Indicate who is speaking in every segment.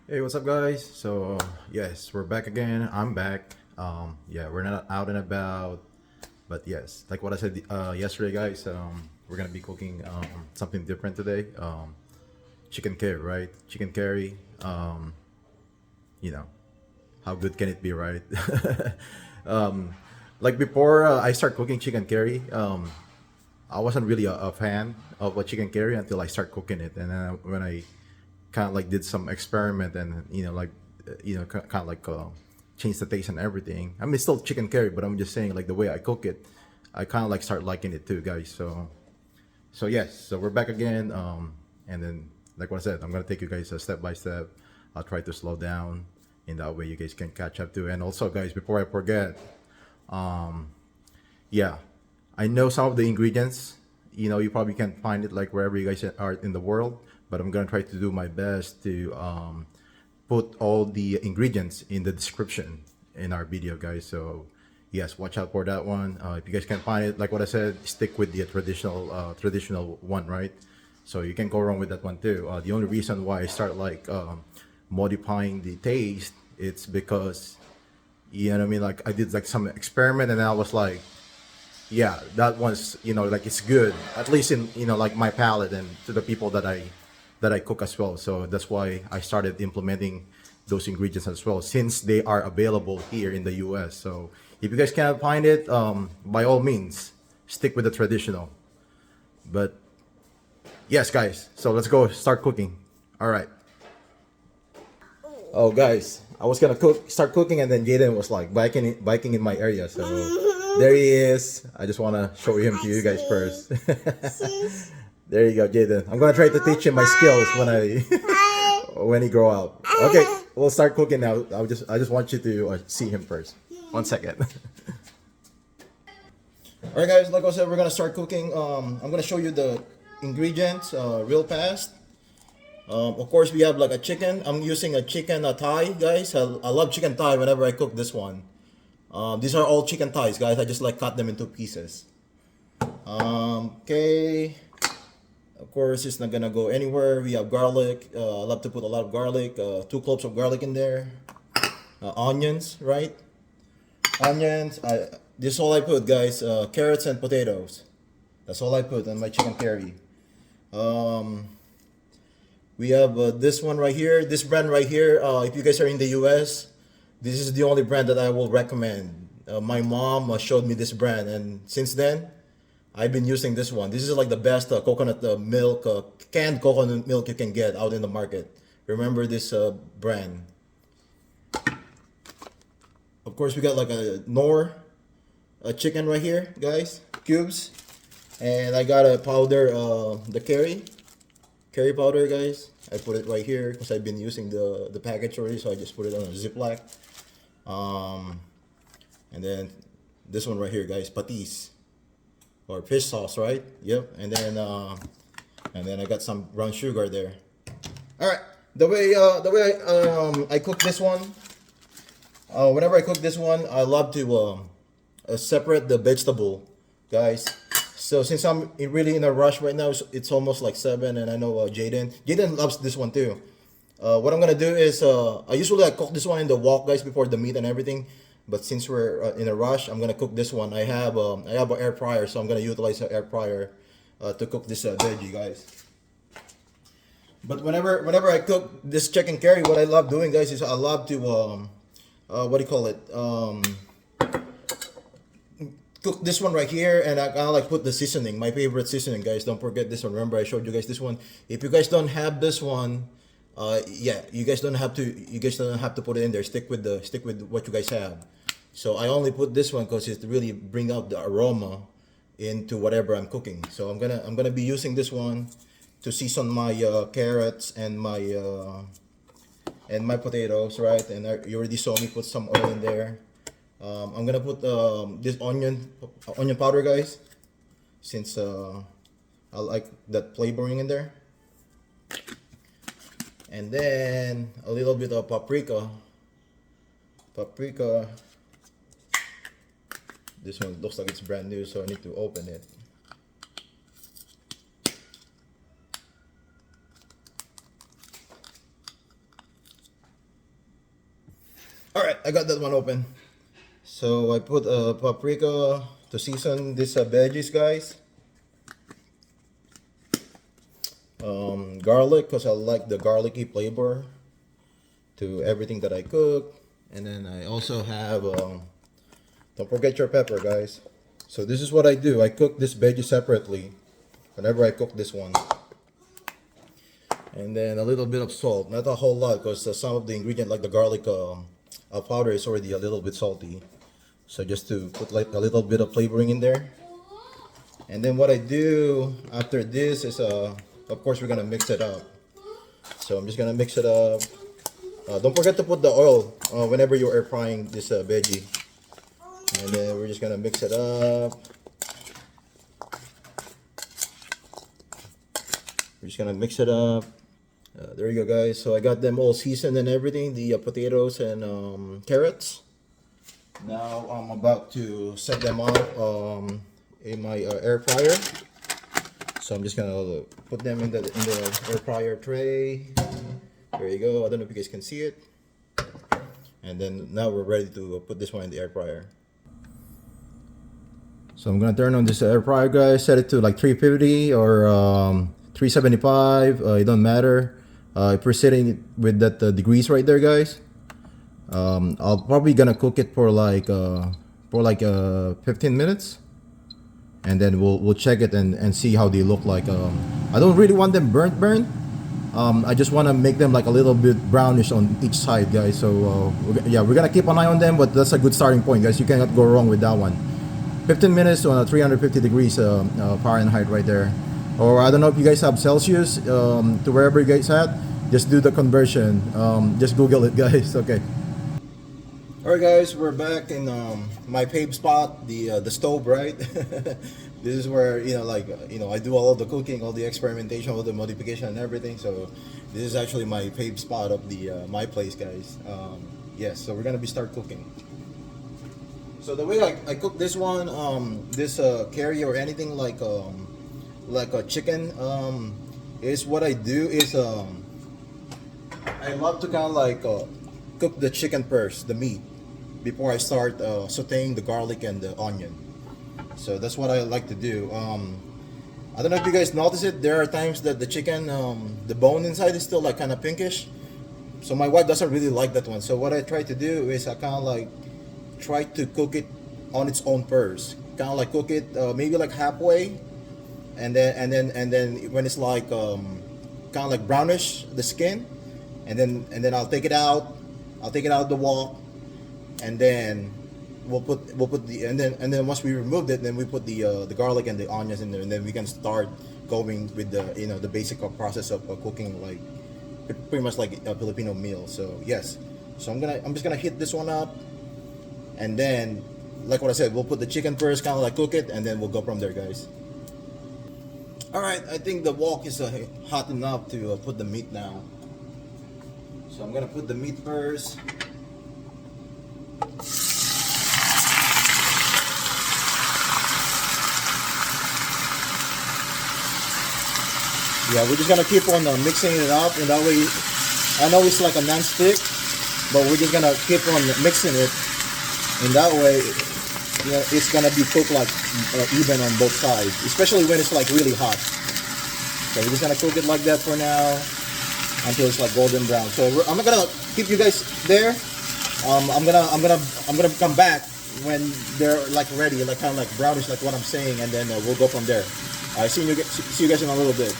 Speaker 1: Hey, what's up, guys? So, yes, we're back again. I'm back. Yeah, we're not out and about, but yes, like what I said yesterday, guys. We're gonna be cooking something different today. Chicken curry, right? Chicken curry. You know, how good can it be, right? um, like before I start cooking chicken curry, I wasn't really a fan of a chicken curry until I start cooking it, and then when I kind of like did some experiment and kind of like change the taste and everything. I mean, it's still chicken curry, but I'm just saying like the way I cook it, I kind of like start liking it too, guys. So yes, so we're back again, and then like what I said, I'm gonna take you guys step by step. I'll try to slow down, in that way you guys can catch up too. And also, guys, before I forget, yeah, I know some of the ingredients. You probably can't find it like wherever you guys are in the world, but I'm gonna try to do my best to put all the ingredients in the description in our video, guys. So yes, watch out for that one. If you guys can find it, like what I said, stick with the traditional one, right? So you can go wrong with that one too. The only reason why I start like modifying the taste, it's because you know what I mean. Like I did like some experiment, and I was like, yeah, that one's like it's good, at least in like my palate and to the people that I cook as well. So that's why I started implementing those ingredients as well, since they are available here in the US. So if you guys can't find it, by all means, stick with the traditional. But yes, guys, so let's go start cooking. All right. Oh, guys, I was gonna start cooking, and then Jaden was like biking in my area. So there he is. I just wanna show him to you guys first. There you go, Jaden. I'm gonna try to teach him my skills when he grow up. Okay, we'll start cooking now. I just want you to see him first. 1 second. All right, guys. Like I said, we're gonna start cooking. I'm gonna show you the ingredients real fast. Of course, we have like a chicken. I'm using a chicken thigh, guys. I love chicken thigh whenever I cook this one. These are all chicken thighs, guys. I just like cut them into pieces. Okay. Of course, it's not gonna go anywhere. We have garlic. I love to put a lot of garlic. 2 cloves of garlic in there. Onions, right? Onions. This is all I put, guys. Carrots and potatoes. That's all I put on my chicken curry. We have this one right here. This brand right here. If you guys are in the U.S., this is the only brand that I will recommend. My mom showed me this brand, and since then, I've been using this one. This is like the best coconut milk, canned coconut milk you can get out in the market. Remember this brand. Of course, we got like a Knorr chicken right here, guys. Cubes. And I got a powder, the curry powder, guys. I put it right here because I've been using the package already, so I just put it on a Ziploc. And then this one right here, guys, patis or fish sauce, right? Yep. And then I got some brown sugar there. All right. The way I cook this one. Whenever I cook this one, I love to separate the vegetable, guys. So since I'm really in a rush right now, it's almost like 7, and I know Jaden loves this one too. What I'm gonna do is I usually cook this one in the wok, guys, before the meat and everything. But since we're in a rush, I'm gonna cook this one. I have an air fryer, so I'm gonna utilize an air fryer to cook this veggie, guys. But whenever I cook this chicken curry, what I love doing, guys, is I love to what do you call it? Cook this one right here, and I kind of like put the seasoning, my favorite seasoning, guys. Don't forget this one. Remember, I showed you guys this one. If you guys don't have this one, yeah, you guys don't have to put it in there. Stick with what you guys have. So I only put this one because it really bring out the aroma into whatever I'm cooking. So I'm gonna be using this one to season my carrots and my potatoes, right? And you already saw me put some oil in there. I'm gonna put this onion powder, guys, since I like that flavoring in there. And then a little bit of paprika. This one looks like it's brand new, so I need to open it. All right, I got that one open. So I put paprika to season this veggies, guys. Garlic, because I like the garlicky flavor to everything that I cook. And then I also have, don't forget your pepper, guys. So this is what I do. I cook this veggie separately whenever I cook this one. And then a little bit of salt, not a whole lot, because some of the ingredient like the garlic powder is already a little bit salty. So just to put like a little bit of flavoring in there. And then what I do after this is, of course, we're gonna mix it up. So I'm just gonna mix it up. Don't forget to put the oil whenever you are frying this veggie. And then we're just gonna mix it up. We're just gonna mix it up. There you go, guys. So I got them all seasoned and everything, the potatoes and carrots. Now I'm about to set them up in my air fryer. So I'm just gonna put them in the air fryer tray. There you go. I don't know if you guys can see it. And then now we're ready to put this one in the air fryer. So I'm gonna turn on this air fryer, guys. Set it to like 350 or 375. It don't matter. If we're sitting with that degrees right there, guys. I'll probably gonna cook it for like 15 minutes, and then we'll check it and see how they look like. I don't really want them burnt. I just want to make them like a little bit brownish on each side, guys. So we're gonna keep an eye on them, but that's a good starting point, guys. You cannot go wrong with that one. 15 minutes on 350 degrees Fahrenheit right there. Or I don't know if you guys have Celsius to wherever you guys at. Just do the conversion. Just Google it, guys. Okay. Alright, guys, we're back in my fave spot, the stove, right? This is where I do all of the cooking, all the experimentation, all the modification and everything. So this is actually my fave spot of the my place, guys. Yes, so we're gonna be start cooking. So the way I cook this one, this curry or anything like a chicken, is what I do is I love to kind of like cook the chicken first, the meat, before I start sauteing the garlic and the onion. So that's what I like to do. I don't know if you guys notice it. There are times that the chicken, the bone inside is still like kind of pinkish. So my wife doesn't really like that one. So what I try to do is I kind of like try to cook it on its own first. Kind of like cook it maybe like halfway, and then when it's like kind of like brownish the skin, and then I'll take it out. I'll take it out of the wok, and then we'll put the and then once we removed it, then we put the garlic and the onions in there, and then we can start going with the the basic process of cooking, like pretty much like a Filipino meal. So yes, so I'm just gonna heat this one up, and then like what I said, we'll put the chicken first, kind of like cook it, and then we'll go from there, guys. All right, I think the wok is hot enough to put the meat now. So I'm gonna put the meat first. Yeah, we're just gonna keep on mixing it up, and that way, I know it's like a non-stick, but we're just gonna keep on mixing it, and that way, it's gonna be cooked like even on both sides, especially when it's like really hot. So we're just gonna cook it like that for now until it's like golden brown. So I'm not gonna keep you guys there. I'm gonna come back when they're like ready, like kind of like brownish, like what I'm saying, and then we'll go from there. I see you guys in a little bit.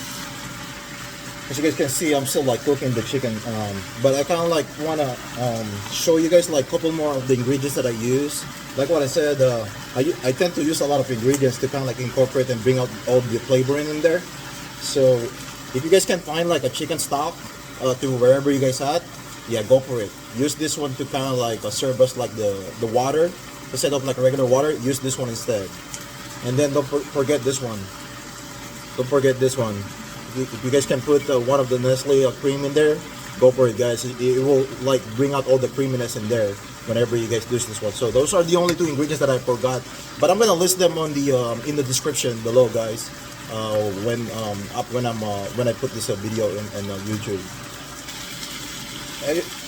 Speaker 1: As you guys can see, I'm still like cooking the chicken, but I kind of like wanna show you guys like a couple more of the ingredients that I use. Like what I said, I tend to use a lot of ingredients to kind of like incorporate and bring out all the flavoring in there. So if you guys can find like a chicken stock to wherever you guys at, yeah, go for it. Use this one to kind of like serve us like the water instead of like regular water. Use this one instead, and then don't forget this one. Don't forget this one. If you guys can put one of the Nestle Cream in there, go for it, guys. It will like bring out all the creaminess in there whenever you guys use this one. So those are the only two ingredients that I forgot, but I'm gonna list them on the in the description below, guys. When I put this video in YouTube.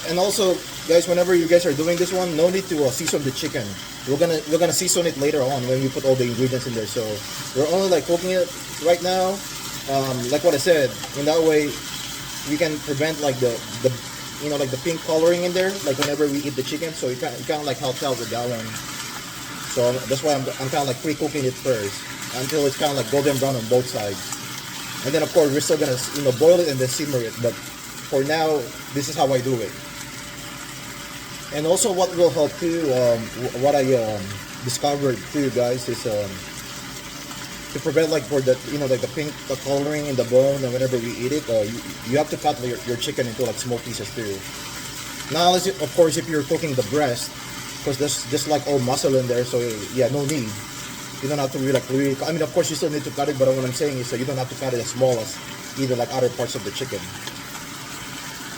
Speaker 1: And also, guys, whenever you guys are doing this one, no need to season the chicken. We're gonna season it later on when we put all the ingredients in there. So we're only like cooking it right now, like what I said. In that way, we can prevent like the like the pink coloring in there, like whenever we eat the chicken. So it kind of like helps out with that one. So that's why I'm kind of like pre-cooking it first until it's kind of like golden brown on both sides. And then of course we're still gonna boil it and then simmer it. But for now, this is how I do it. And also what will help too, what I discovered too, guys, is to prevent like for the like the coloring in the bone, and whenever we eat it, you have to cut your chicken into like small pieces too. Now, of course, if you're cooking the breast, because there's just like all muscle in there, so yeah, no need. You don't have to really. I mean, of course, you still need to cut it, but what I'm saying is, you don't have to cut it as small as either like other parts of the chicken.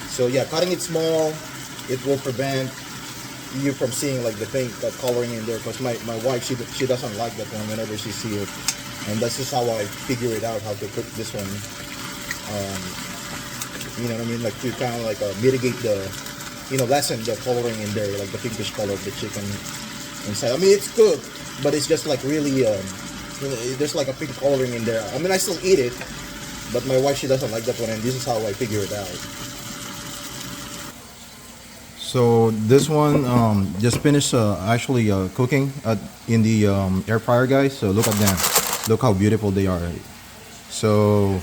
Speaker 1: So yeah, cutting it small, it will prevent you from seeing like the pink coloring in there. Because my wife, she doesn't like that one whenever she sees it, and that's just how I figure it out how to cook this one. You know what I mean? Like to kind of like mitigate the, lessen the coloring in there, like the pinkish color of the chicken inside. I mean, it's cooked, but it's just like really, there's like a pink coloring in there. I mean, I still eat it, but my wife, she doesn't like that one, and this is how I figure it out. So this one just finished actually cooking in the air fryer, guys. So look at them. Look how beautiful they are. So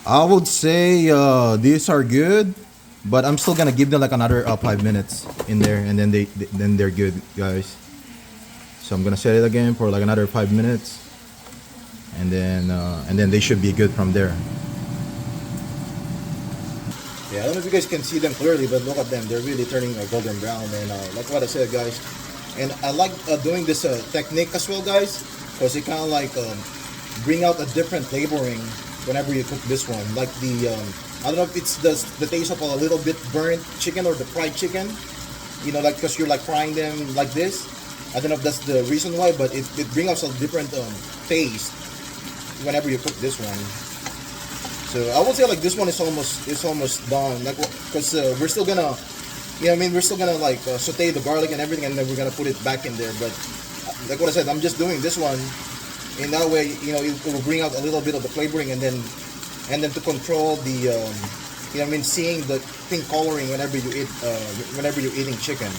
Speaker 1: I would say these are good, but I'm still gonna give them like another 5 minutes in there, and then they're good, guys. So I'm gonna set it again for like another 5 minutes, and then they should be good from there. Yeah, I don't know if you guys can see them clearly, but look at them. They're really turning golden brown. And like what I said, guys, and I like doing this technique as well, guys, because it kind of like bring out a different flavoring whenever you cook this one. Like the, I don't know if it's the taste of a little bit burnt chicken or the fried chicken, like because you're like frying them like this. I don't know if that's the reason why, but it brings out a different taste whenever you cook this one. So I would say like this one is almost done, like because we're still gonna, we're still gonna like saute the garlic and everything, and then we're gonna put it back in there. But like what I said, I'm just doing this one, in that way, it will bring out a little bit of the flavoring, and then to control the, seeing the pink coloring whenever you eat, whenever you're eating chicken.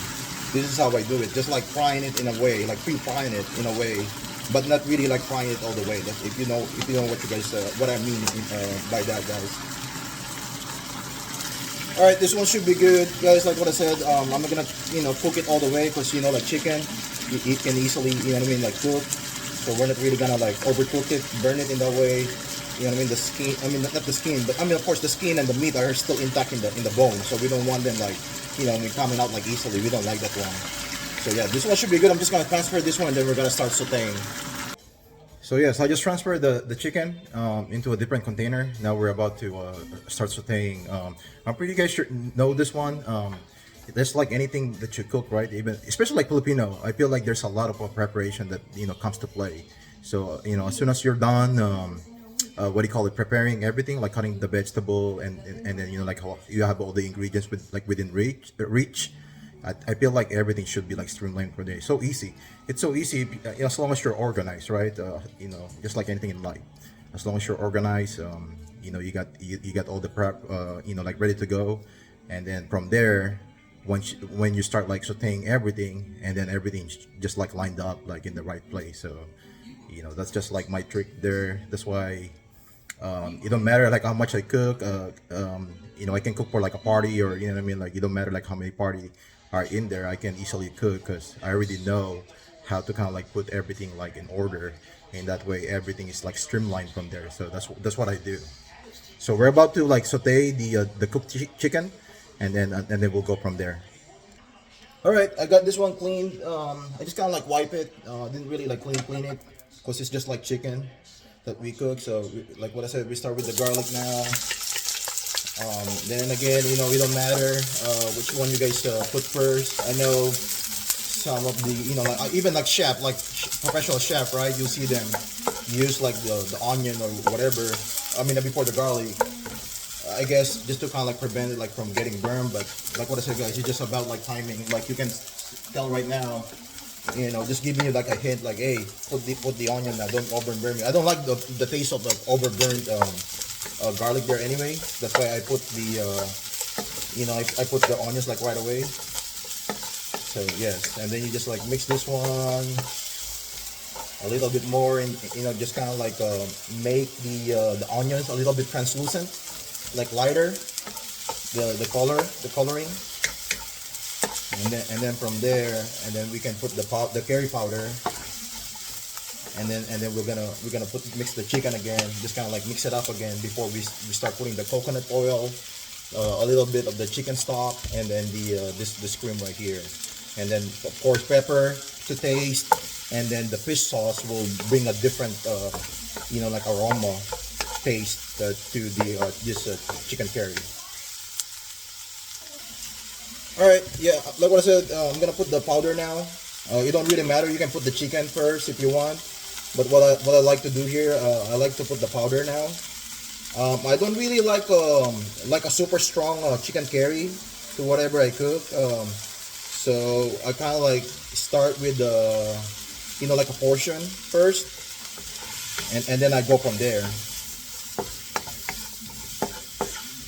Speaker 1: This is how I do it, just like frying it in a way, like pre-frying it in a way, but not really like frying it all the way. That's if you know what you guys what I mean by that, guys. All right, this one should be good, guys. Like what I said, I'm not gonna cook it all the way, because like chicken, it can easily like cook. So we're not really gonna like overcook it, burn it in that way. The skin. Not the skin, but of course the skin and the meat are still intact in the bone. So we don't want them like coming out like easily. We don't like that one. So yeah, this one should be good. I'm just gonna transfer this one, and then we're gonna start sauteing. So yes, I just transferred the chicken into a different container. Now we're about to start sauteing. I'm pretty guys sure know this one. It's like anything that you cook, right? Even especially like Filipino, I feel like there's a lot of preparation that comes to play. So as soon as you're done, what do you call it? Preparing everything, like cutting the vegetable, and then like how you have all the ingredients within reach. I feel like everything should be like streamlined for day. So easy. It's so easy as long as you're organized, right? Just like anything in life, as long as you're organized, you got all the prep, like ready to go, and then from there, when you start like sauteing everything, and then everything's just like lined up like in the right place. So that's just like my trick there. That's why it don't matter like how much I cook. I can cook for like a party, or like it don't matter like how many party are in there. I can easily cook because I already know how to kind of like put everything like in order, and that way everything is like streamlined from there. So that's what I do. So we're about to like saute the cooked chicken, and then we'll go from there. All right, I got this one cleaned. I just kind of like wipe it. Didn't really like clean it, because it's just like chicken that we cook. So like what I said, we start with the garlic now. Then again, it don't matter which one you guys put first. I know some of the, like, even like chef, like professional chef, right? You see them use like the onion or whatever. Before the garlic. I guess just to kind of like prevent it like from getting burned. But like what I said, guys, it's just about like timing. Like you can tell right now, you know, just giving you like a hint, like, hey, put the onion now, don't overburn me. I don't like the taste of the overburned garlic there anyway. That's why I put the you know, I put the onions like right away. So yes, and then you just like mix this one a little bit more, and you know, just kind of like make the onions a little bit translucent, like lighter, the coloring. And then from there, and then we can put the curry powder, and then we're gonna mix the chicken again, just kind of like mix it up again before we start putting the coconut oil, a little bit of the chicken stock, and then this cream right here, and then of course pepper to taste, and then the fish sauce will bring a different you know, like aroma taste to this chicken curry. Alright, yeah, like what I said, I'm gonna put the powder now. It don't really matter, you can put the chicken first if you want. But what I like to do here, I like to put the powder now. I don't really like a super strong chicken curry to whatever I cook. So I kind of like start with you know, like a portion first, and then I go from there.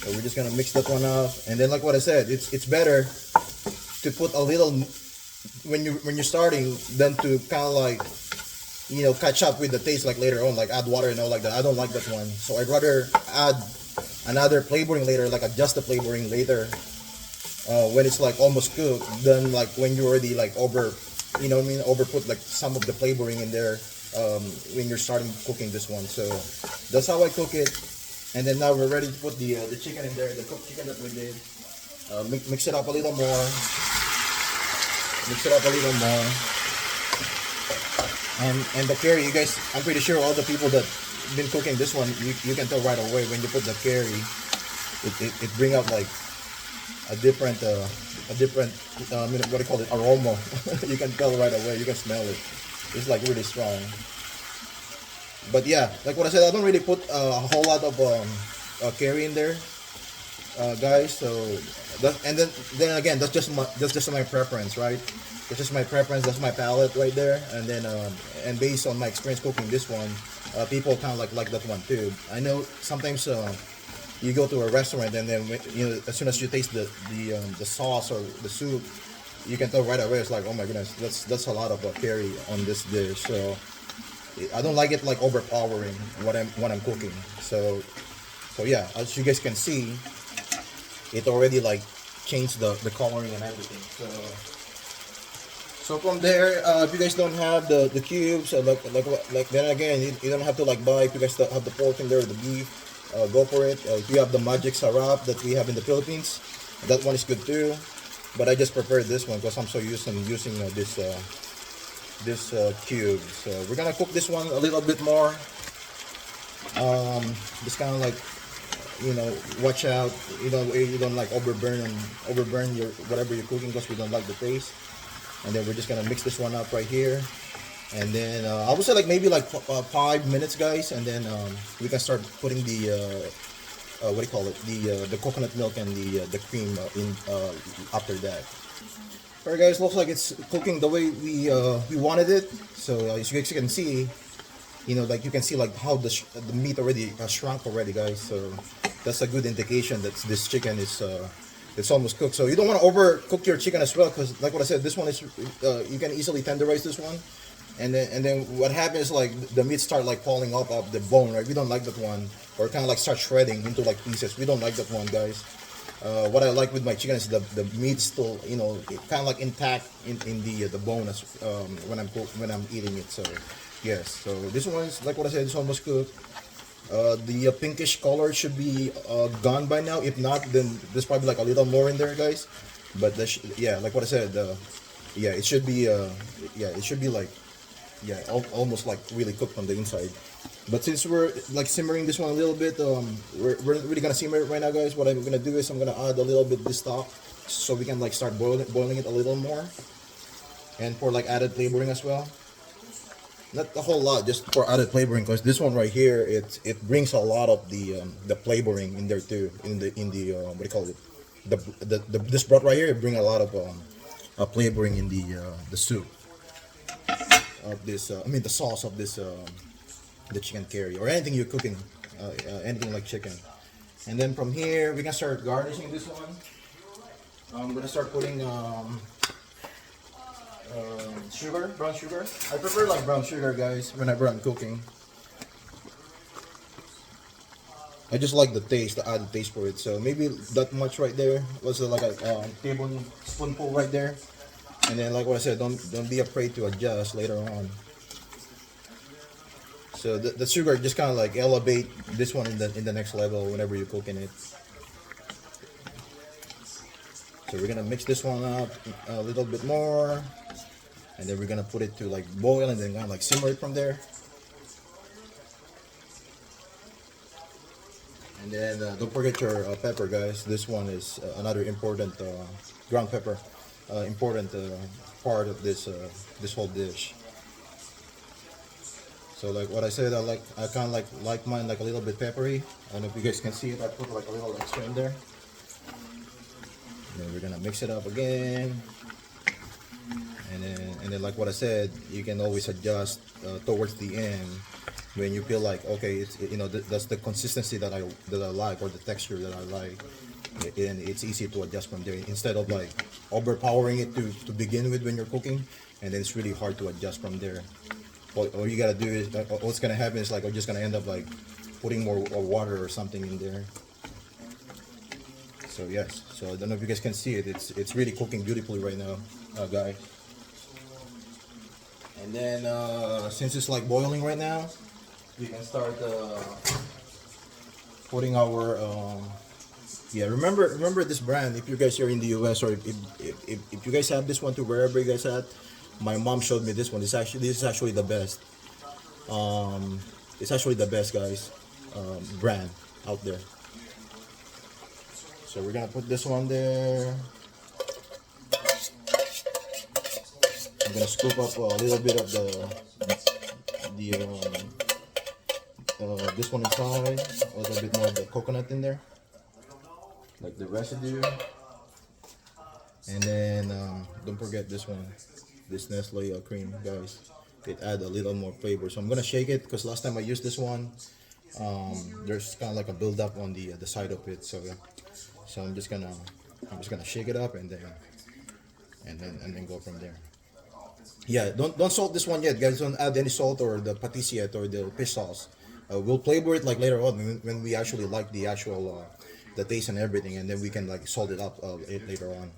Speaker 1: So we're just gonna mix that one up, and then like what I said, it's better to put a little when you're starting than to kind of like, you know, catch up with the taste like later on, like add water and all like that. I don't like that one, so I'd rather add another flavoring later, like adjust the flavoring later when it's like almost cooked, than like when you already like you know what I mean, over put like some of the flavoring in there when you're starting cooking this one. So that's how I cook it. And then now we're ready to put the chicken in there, the cooked chicken that we did. Mix it up a little more. Mix it up a little more. And the curry, you guys, I'm pretty sure all the people that been cooking this one, you can tell right away when you put the curry, it bring out like a different what do you call it, aroma. You can tell right away, you can smell it. It's like really strong. But yeah, like what I said, I don't really put a whole lot of curry in there, guys. So and then again, that's just my preference, right? It's just my preference. That's my palate right there. And then and based on my experience cooking this one, people kind of like that one too. I know sometimes you go to a restaurant and then, you know, as soon as you taste the sauce or the soup, you can tell right away. It's like, oh my goodness, that's a lot of curry on this dish. So I don't like it like overpowering what I'm cooking. So yeah, as you guys can see, it already like changed the coloring and everything. So from there, if you guys don't have the cubes, like then again, you don't have to like buy. If you guys don't have the pork in there, the beef, go for it. If you have the magic sarap that we have in the Philippines, that one is good too. But I just prefer this one because I'm so used to using this cube. So we're gonna cook this one a little bit more. Just kind of like, you know, watch out, you know, you don't like overburn your whatever you're cooking, because we don't like the taste. And then we're just gonna mix this one up right here, and then I would say like maybe like 5 minutes, guys, and then we can start putting the what do you call it, the coconut milk and the cream in after that. Alright guys, looks like it's cooking the way we wanted it. So as you guys can see, you know, like you can see like how the meat already shrunk already, guys. So that's a good indication that this chicken is it's almost cooked. So you don't want to overcook your chicken as well, because like what I said, this one is you can easily tenderize this one, and then what happens is like the meat start like falling off of the bone, right? We don't like that one, or kind of like start shredding into like pieces. We don't like that one, guys. What I like with my chicken is the meat still, you know, kind of like intact in the bone as, when I'm eating it. So yes, so this one is like what I said, it's almost cooked. The pinkish color should be gone by now. If not, then there's probably like a little more in there, guys. But yeah, like what I said, yeah, it should be it should be like, yeah, almost like really cooked on the inside. But since we're like simmering this one a little bit, we're really gonna simmer it right now, guys. What I'm gonna do is I'm gonna add a little bit this stock, so we can like start boiling it a little more, and for like added flavoring as well. not a whole lot, just for added flavoring. Because this one right here, it brings a lot of the flavoring in there too. In the what do you call it? This broth right here, it bring a lot of flavoring in the soup of this. I mean the sauce of this the chicken curry or anything you're cooking, anything like chicken. And then from here, we can start garnishing this one. I'm gonna start putting sugar, brown sugar. I prefer like brown sugar, guys, whenever I'm cooking. I just like the taste, the added taste for it. So maybe that much right there was like a tablespoonful right there. And then, like what I said, don't be afraid to adjust later on. So the sugar just kind of like elevate this one in the next level whenever you're cooking it. So we're gonna mix this one up a little bit more, and then we're gonna put it to like boil and then kind of like simmer it from there. And then don't forget your pepper, guys. This one is another important ground pepper, important part of this whole dish. So like what I said, I kind of like mine like a little bit peppery. I don't know if you guys can see it. I put like a little extra in there. And then we're gonna mix it up again. And then like what I said, you can always adjust towards the end when you feel like okay, that's the consistency that I like or the texture that I like. And it's easy to adjust from there instead of like overpowering it to begin with when you're cooking, and then it's really hard to adjust from there. All you gotta do is what's gonna happen is like I'm just gonna end up like putting more water or something in there. So yes, so I don't know if you guys can see it. It's really cooking beautifully right now, guys. And then since it's like boiling right now, we can start putting our yeah. Remember this brand. If you guys are in the US or if you guys have this one to wherever you guys at, my mom showed me this one. This is actually the best. It's actually the best, guys. Brand out there. So we're gonna put this one there. I'm gonna scoop up a little bit of this one inside. A little bit more of the coconut in there, like the residue. And then don't forget this one, this Nestle Cream, guys. It add a little more flavor. So I'm gonna shake it because last time I used this one, there's kind of like a buildup on the side of it. So yeah. So I'm just gonna shake it up and then go from there. Yeah, don't salt this one yet, guys. Don't add any salt or the patis yet or the fish sauce. We'll flavor it like later on when we actually like the actual the taste and everything, and then we can like salt it up later on.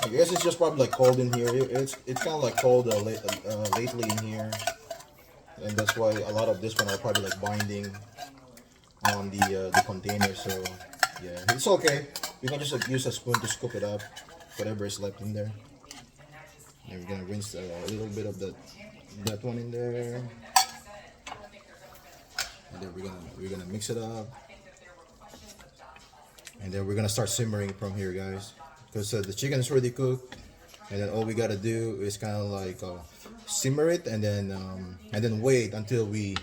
Speaker 1: I guess it's just probably like cold in here. It's kind of like cold lately in here, and that's why a lot of this one are probably like binding on the container. So yeah, it's okay. You can just like use a spoon to scoop it up, whatever is left in there. And we're gonna rinse a little bit of that one in there, and then we're gonna mix it up, and then we're gonna start simmering from here, guys. Because the chicken is already cooked, and then all we gotta do is kind of like simmer it, and then wait until we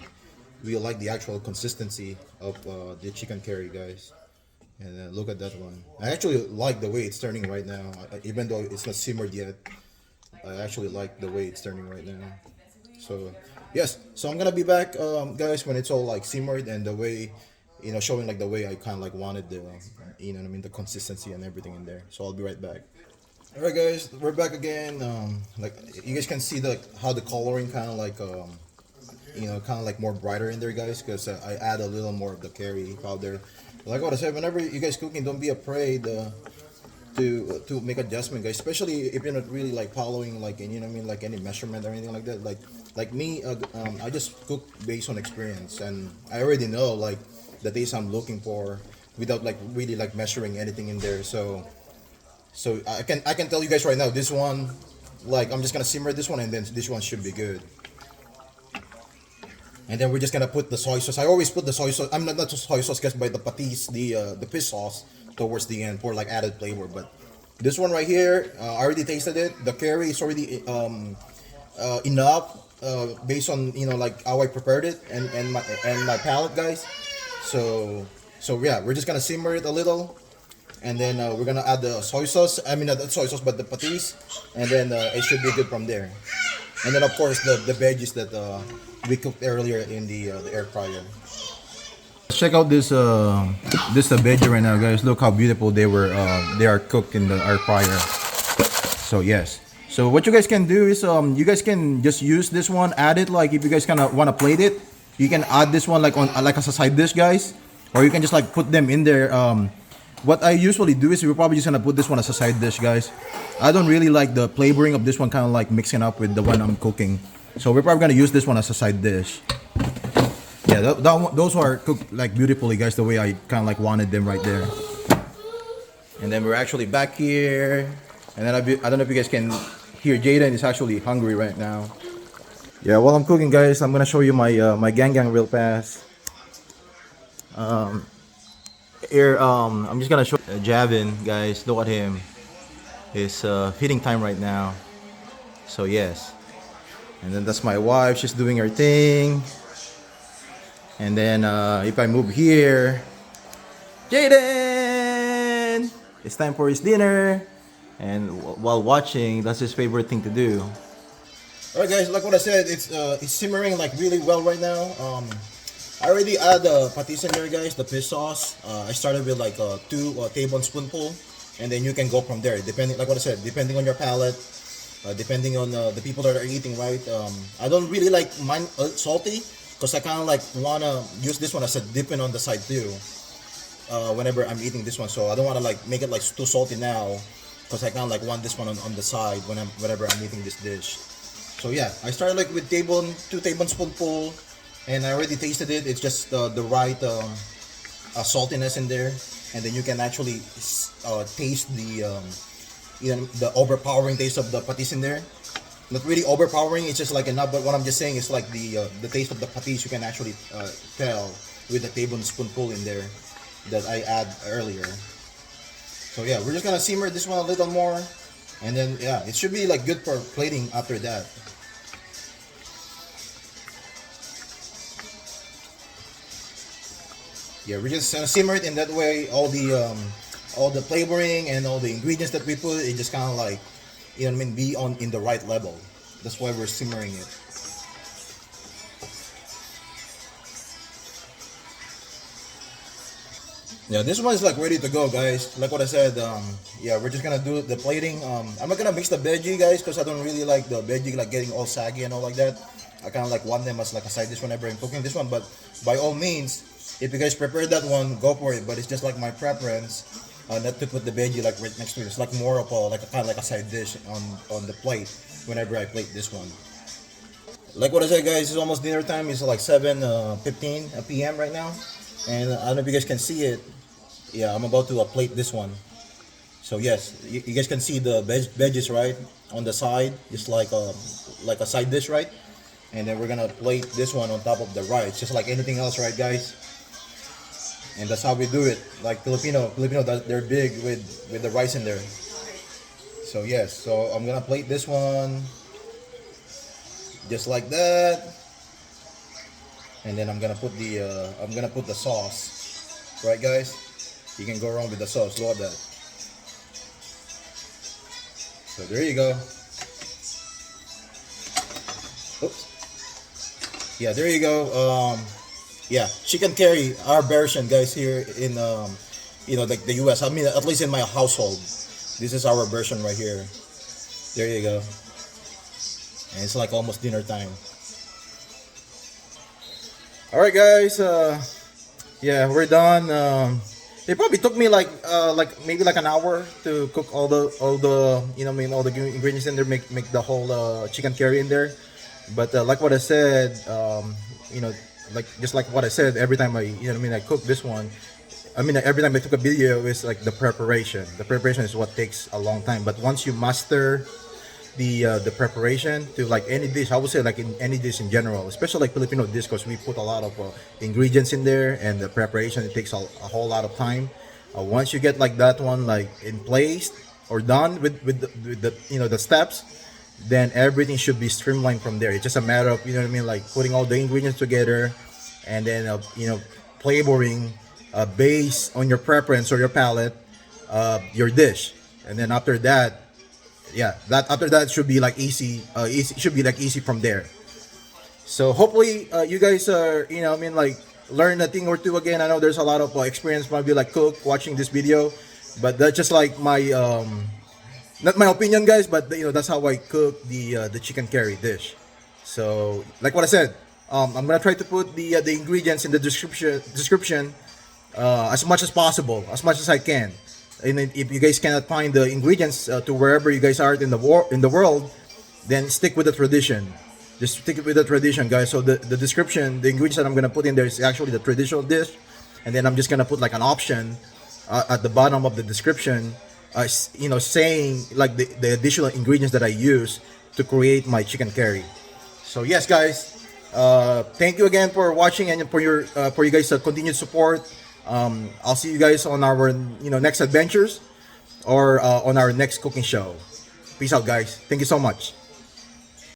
Speaker 1: like the actual consistency of the chicken curry, guys. And look at that one. I actually like the way it's turning right now, even though it's not simmered yet. I actually like the way it's turning right now. So yes, so I'm gonna be back, guys, when it's all like simmered and the way, showing like the way I kind of like wanted the, what I mean, the consistency and everything in there. So I'll be right back. All right, guys, we're back again. Like you guys can see how the coloring kind of like, kind of like more brighter in there, guys, because I add a little more of the curry powder. Like what I said, whenever you guys cooking, don't be afraid to make adjustment, guys. Especially if you're not really like following like, like any measurement or anything like that. Like me, I just cook based on experience, and I already know like the taste I'm looking for without like really like measuring anything in there. So I can tell you guys right now, this one like I'm just gonna simmer this one, and then this one should be good. And then we're just gonna put the soy sauce. I always put the soy sauce. I'm not just soy sauce, guys, but the patis, the fish sauce towards the end for like added flavor. But this one right here, I already tasted it. The curry is already enough based on like how I prepared it and my palate, guys. So yeah, we're just gonna simmer it a little, and then we're gonna add the soy sauce. I mean not the soy sauce, but the patis, and then it should be good from there. And then of course the veggies that we cooked earlier in the air fryer. Let's check out this the veggie right now, guys. Look how beautiful they are cooked in the air fryer. So yes. So what you guys can do is you guys can just use this one, add it like if you guys kind of want to plate it, you can add this one like on like as a side dish, guys, or you can just like put them in there. What I usually do is we're probably just gonna put this one as a side dish, guys. I don't really like the flavoring of this one, kind of like mixing up with the one I'm cooking. So we're probably gonna use this one as a side dish. Yeah, those are cooked like beautifully, guys, the way I kind of like wanted them right there. And then we're actually back here, and then I don't know if you guys can hear Jaden is actually hungry right now. Yeah, while I'm cooking, guys, I'm gonna show you my gang real fast. Here, I'm just gonna show Javin, guys. Look at him. It's feeding time right now. So yes, and then that's my wife. She's doing her thing. And then if I move here, Jaden, it's time for his dinner. And while watching, that's his favorite thing to do. All right, guys. Like what I said, it's simmering like really well right now. I already add the patis in there, guys. The fish sauce. I started with like 2 tablespoonful, and then you can go from there. Depending, like what I said, depending on your palate, depending on the people that are eating, right? I don't really like mine salty, because I kind of like wanna use this one as a dipping on the side too. Whenever I'm eating this one, so I don't want to like make it like too salty now, because I kind of like want this one on the side whenever I'm eating this dish. So yeah, I started like with 2 tablespoonful, and I already tasted it. It's just the right saltiness in there, and then you can actually taste the overpowering taste of the patis in there. Not really overpowering, it's just like enough, but what I'm just saying is like the taste of the patis you can actually tell with the tablespoonful in there that I add earlier. So yeah, we're just gonna simmer this one a little more, and then yeah, it should be like good for plating after that. Yeah, we're just gonna simmer it in that way. All the flavoring and all the ingredients that we put, it just kind of like, you know what I mean, be in the right level. That's why we're simmering it. Yeah, this one is like ready to go, guys. Like what I said, yeah, we're just gonna do the plating. I'm not gonna mix the veggie, guys, because I don't really like the veggie like getting all saggy and all like that. I kind of like want them as like a side dish whenever I'm cooking this one. But by all means, if you guys prepare that one, go for it. But it's just like my preference, not to put the veggie like right next to it. It's like more of a like kind of like a side dish on the plate whenever I plate this one. Like what I said, guys, it's almost dinner time. It's like 7:15 p.m. right now, and I don't know if you guys can see it. Yeah, I'm about to plate this one. So yes, you guys can see the veggies right on the side. It's like a side dish, right? And then we're gonna plate this one on top of the rice, just like anything else, right, guys? And that's how we do it. Like Filipino, they're big with the rice in there. So yes, so I'm gonna plate this one just like that, and then I'm gonna put the sauce, right, guys? You can go wrong with the sauce. Look at that. So there you go. Oops. Yeah, there you go. Yeah, chicken curry, our version, guys, here in like the U.S. I mean, at least in my household, this is our version right here. There you go. And it's like almost dinner time. All right, guys. Yeah, we're done. It probably took me like maybe like an hour to cook all the all the ingredients in there, make the whole chicken curry in there. But like what I said, like just like what I said, every time I cook this one, every time I took a video, it's like the preparation. The preparation is what takes a long time. But once you master the preparation to like any dish. I would say like in any dish in general, especially like Filipino dish, because we put a lot of ingredients in there, and the preparation it takes a whole lot of time. Once you get like that one like in place or done with the the steps, then everything should be streamlined from there. It's just a matter of what I mean, like putting all the ingredients together, and then flavoring based on your preference or your palate, your dish, and then after that, yeah, that after that should be like easy. Easy should be like easy from there. So hopefully you guys are like learn a thing or two again. I know there's a lot of experience maybe like cook watching this video, but that's just like my not my opinion, guys, but that's how I cook the chicken curry dish. So like what I said, I'm gonna try to put the ingredients in the description as much as possible, as much as I can. And then if you guys cannot find the ingredients to wherever you guys are in the world, then stick with the tradition. Just stick with the tradition, guys. So the description, the ingredients that I'm gonna put in there is actually the traditional dish, and then I'm just gonna put like an option at the bottom of the description, saying like the additional ingredients that I use to create my chicken curry. So yes, guys, thank you again for watching and for you guys' continued support. I'll see you guys on our next adventures or on our next cooking show. Peace out, guys. Thank you so much.